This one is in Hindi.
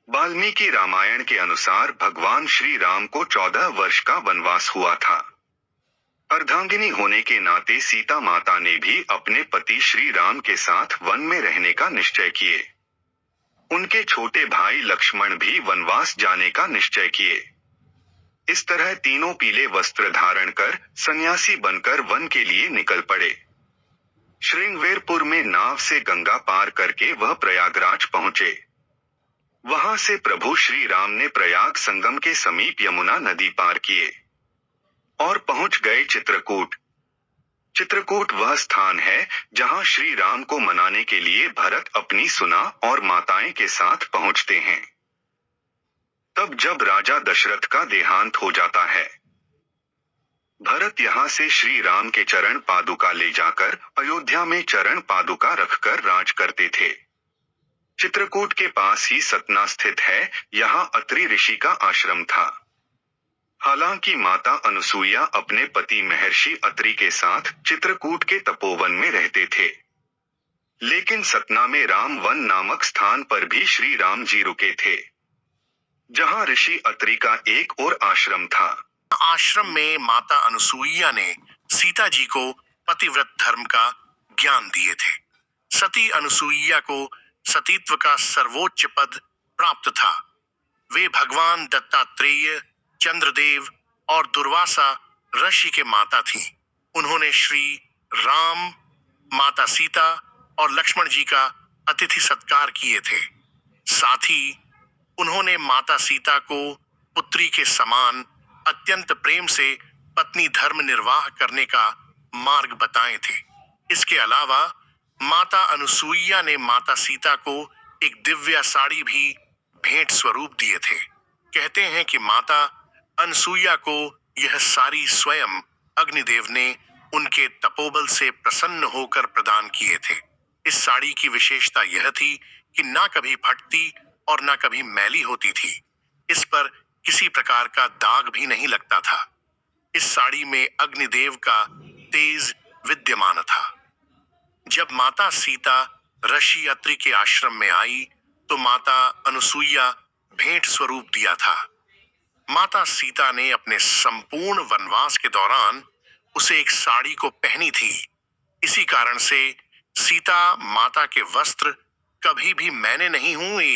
वाल्मीकि रामायण के अनुसार भगवान श्री राम को 14 वर्ष का वनवास हुआ था। अर्धांगिनी होने के नाते सीता माता ने भी अपने पति श्री राम के साथ वन में रहने का निश्चय किए। उनके छोटे भाई लक्ष्मण भी वनवास जाने का निश्चय किए। इस तरह तीनों पीले वस्त्र धारण कर सन्यासी बनकर वन के लिए निकल पड़े। श्रृंगवेरपुर में नाव से गंगा पार करके वह प्रयागराज पहुंचे। वहां से प्रभु श्री राम ने प्रयाग संगम के समीप यमुना नदी पार किए और पहुंच गए चित्रकूट। चित्रकूट वह स्थान है जहां श्री राम को मनाने के लिए भरत अपनी सुना और माताएं के साथ पहुंचते हैं। तब जब राजा दशरथ का देहांत हो जाता है, भरत यहाँ से श्री राम के चरण पादुका ले जाकर अयोध्या में चरण पादुका रखकर राज करते थे। चित्रकूट के पास ही सतना स्थित है, यहाँ अत्रि ऋषि का आश्रम था। हालांकि माता अनुसुईया अपने पति महर्षि अत्रि के साथ चित्रकूट के तपोवन में रहते थे, लेकिन सतना में राम वन नामक स्थान पर भी श्री राम जी रुके थे, जहां ऋषि अत्रि का एक और आश्रम था। आश्रम में माता अनुसुईया ने सीता जी को पतिव्रत धर्म का ज्ञान दिए थे। सती अनुसुईया को सतीत्व का सर्वोच्च पद प्राप्त था। वे भगवान दत्तात्रेय, चंद्रदेव और दुर्वासा ऋषि के माता थीं। उन्होंने श्री राम, माता सीता और लक्ष्मण जी का अतिथि सत्कार किए थे। साथ ही उन्होंने माता सीता को पुत्री के समान अत्यंत प्रेम से पत्नी धर्म निर्वाह करने का मार्ग बताए थे। इसके अलावा माता अनुसुईया ने माता सीता को एक दिव्य साड़ी भी भेंट स्वरूप दिए थे। कहते हैं कि माता अनुसुईया को यह साड़ी स्वयं अग्निदेव ने उनके तपोबल से प्रसन्न होकर प्रदान किए थे। इस साड़ी की विशेषता यह थी कि ना कभी फटती और ना कभी मैली होती थी। इस पर किसी प्रकार का दाग भी नहीं लगता था। इस साड़ी में अग्निदेव का तेज विद्यमान था। जब माता सीता ऋषि अत्रि के आश्रम में आई तो माता अनुसुईया भेंट स्वरूप दिया था। माता सीता ने अपने संपूर्ण वनवास के दौरान उसे एक साड़ी को पहनी थी। इसी कारण से सीता माता के वस्त्र कभी भी मैले नहीं हुए।